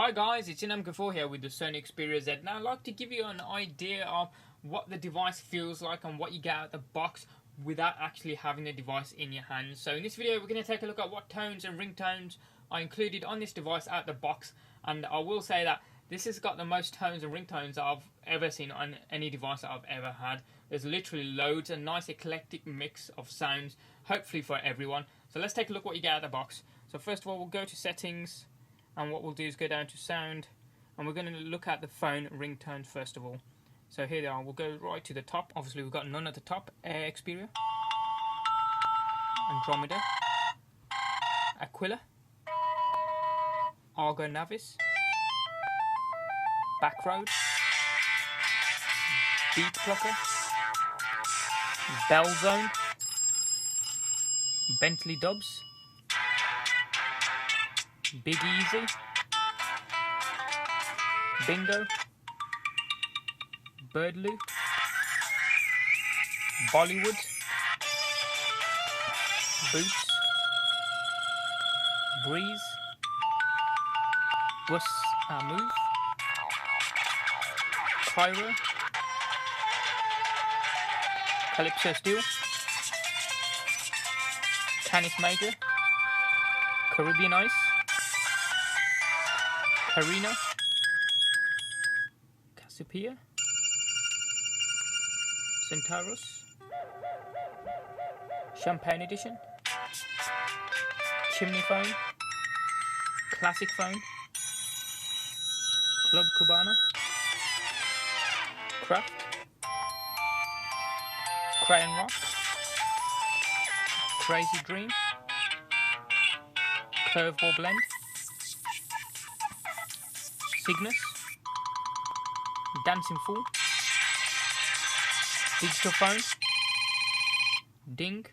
Hi guys, it's Inam4 here with the SONY XPERIA Z. Now I'd like to give you an idea of what the device feels like and what you get out of the box without actually having the device in your hands. So in this video we're going to take a look at what tones and ringtones are included on this device out the box, and I will say that this has got the most tones and ringtones that I've ever seen on any device that I've ever had. There's literally loads, a nice eclectic mix of sounds, hopefully for everyone. So let's take a look what you get out of the box. So first of all we'll go to settings, and what we'll do is go down to sound, and we're going to look at the phone ringtones first of all. So here they are. We'll go right to the top. Obviously we've got none at the top. XPERIA, Andromeda, Aquila, Argo Navis, Backroad, Beat Plucker, Bell Zone, Bentley Dubs, Big Easy, Bingo, Birdloo, Bollywood, Boots, Breeze, Bus Move, Cairo, Calypso Steel, Canis Major, Caribbean Ice, Carina, Cassiopeia, Centaurus, Champagne Edition, Chimney Phone, Classic Phone, Club Cubana, Craft, Crayon Rock, Crazy Dream, Curveball Blend, Cygnus, Dancing Fool, Digital Phone, Ding,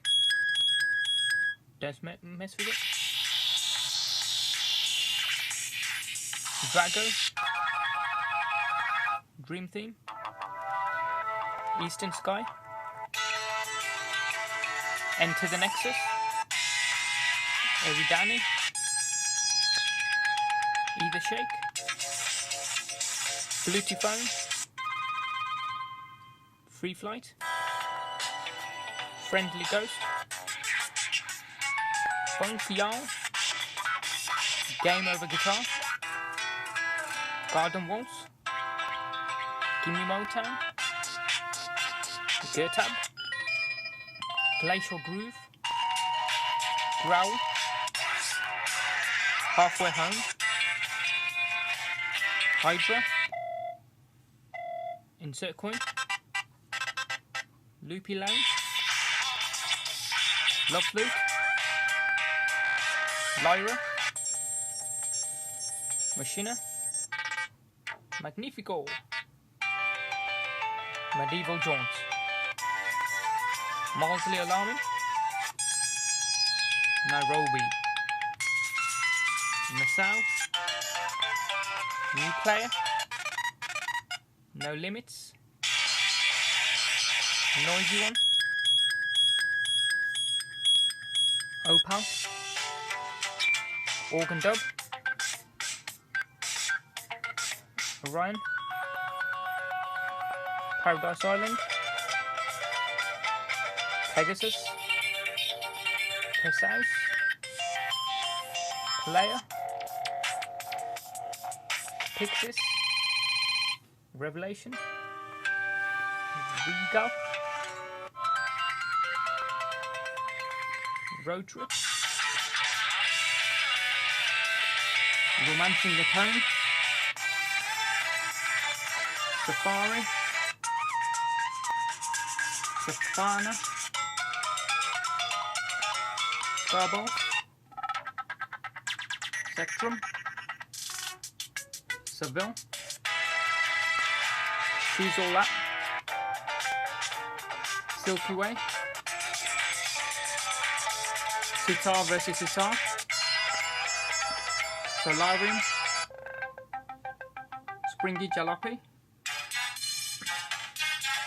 don't mess with it, Drago, Dream Theme, Eastern Sky, Enter the Nexus, Eridani, Either Shake, Bluetooth Phone, Free Flight, Friendly Ghost, Funky Yarn, Game Over Guitar, Garden Waltz, Gimme Motown, Gertab, Glacial Groove, Growl, Halfway Home, Hydra, Insert Coin, Loopy Lane, Love Flute, Lyra, Machina, Magnifico, Medieval Jaunts, Maudsley Alarming, Nairobi, Nassau, New Player, No Limits, Noisy One, Opal, Organ Dub, Orion, Paradise Island, Pegasus, Perseus, Player, Pixis, Revelation, Regal, Road Trip, Romancing the Tone, Safari, Safana, Starball, Spectrum, Seville, Choose All That, Silky Way, Sitar vs Sitar, Solarium, Springy Jalopy,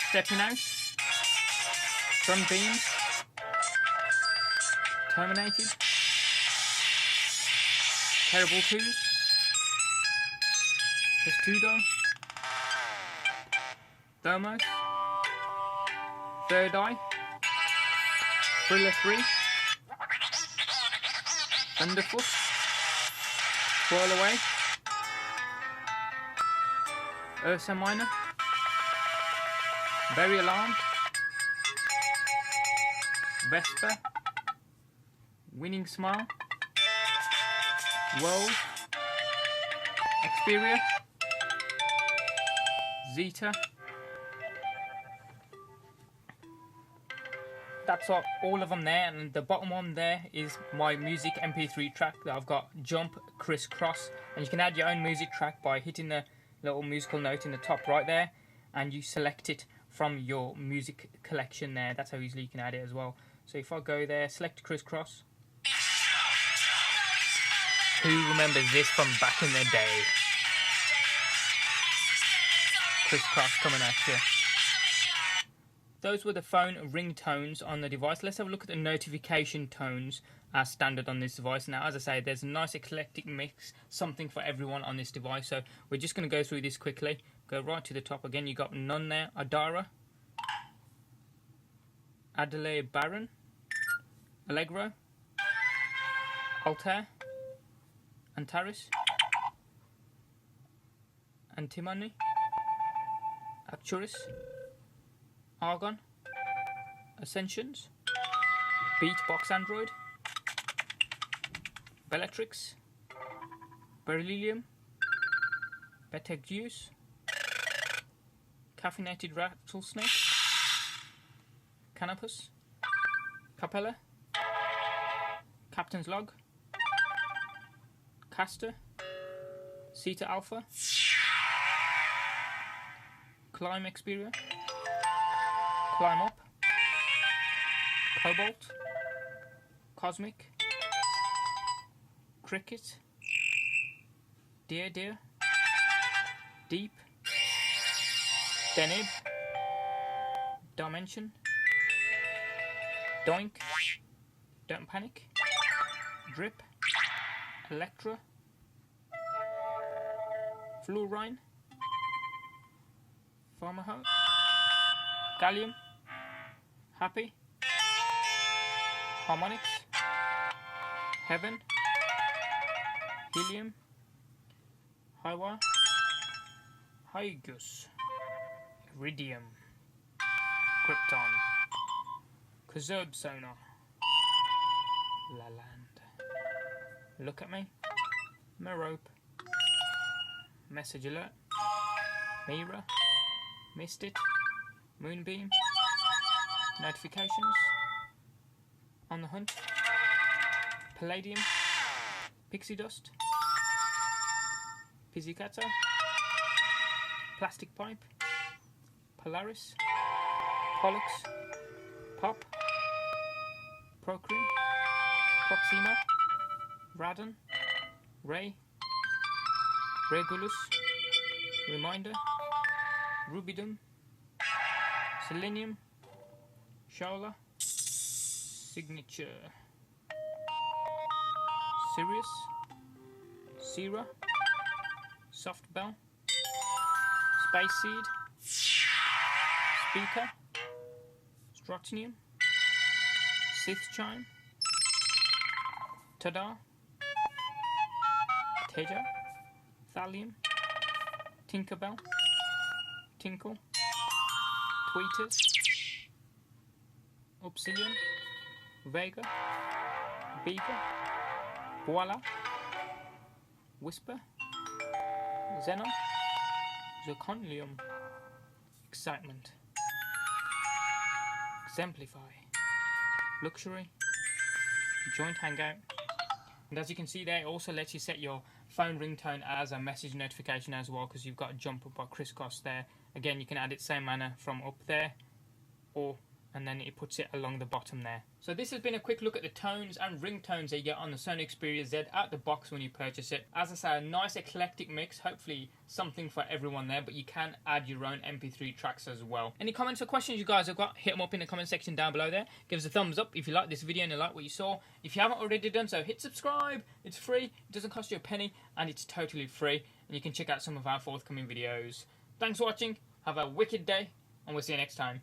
Stepping Out, Sunbeams, Terminated, Terrible Twos, Testudo, Thermos, Third Eye, Thriller 3, Thunderfoot, Twirl Away, Ursa Minor, Very Alarmed, Vesper, Winning Smile, World, Xperia, Zeta. That's all of them there, and the bottom one there is my music MP3 track that I've got Jump, Crisscross, and you can add your own music track by hitting the little musical note in the top right there, and you select it from your music collection there. That's how easily you can add it as well. So if I go there, select Crisscross. Who remembers this from back in the day? Crisscross coming at you. Those were the phone ringtones on the device. Let's have a look at the notification tones as standard on this device. Now, as I say, there's a nice eclectic mix, something for everyone on this device. So we're just going to go through this quickly. Go right to the top again. You got none there. Adara, Adelaide Baron, Allegro, Altair, Antares, Antimony, Acturis, Argon, Ascensions, Beatbox Android, Bellatrix, Beryllium, Betelgeuse, Caffeinated Rattlesnake, Canopus, Capella, Captain's Log, Castor, Zeta Alpha, Climb Xperia, Climb Up, Cobalt, Cosmic, Cricket, Dear, Deep, Denib, Dimension, Doink, Don't Panic, Drip, Electra, Fluorine, Pharmaho, Gallium, Happy, Harmonics, Heaven, Helium, Highwire, Hygus, Iridium, Krypton, Kazurb Sonar, Laland, Look at Me, Merope, Message Alert, Mira, Missed It, Moonbeam, Notifications, On the Hunt, Palladium, Pixie Dust, Pizzicato, Plastic Pipe, Polaris, Pollux, Pop, Procream, Proxima, Radon, Ray, Regulus, Reminder, Rubidum, Selenium, Shaola, Signature, Sirius, Sierra, Soft Bell, Space Seed, Speaker, Stratinium, Sith Chime, Tada, Teja, Thallium, Tinkerbell, Tinkle, Tweeters, Obsidian, Vega, Beaver, Voila, Whisper, Xenon, Zirconium, Excitement, Exemplify, Luxury, Joint Hangout. And as you can see there, it also lets you set your phone ringtone as a message notification as well, because you've got Jump Up by Crisscross there. Again, you can add it same manner from up there, or and then it puts it along the bottom there. So this has been a quick look at the tones and ringtones that you get on the SONY XPERIA Z out the box when you purchase it. As I say, a nice eclectic mix, hopefully something for everyone there, but you can add your own MP3 tracks as well. Any comments or questions you guys have got, hit them up in the comment section down below there. Give us a thumbs up if you like this video and you like what you saw. If you haven't already done so, hit subscribe. It's free, it doesn't cost you a penny, and it's totally free. And you can check out some of our forthcoming videos. Thanks for watching, have a wicked day, and we'll see you next time.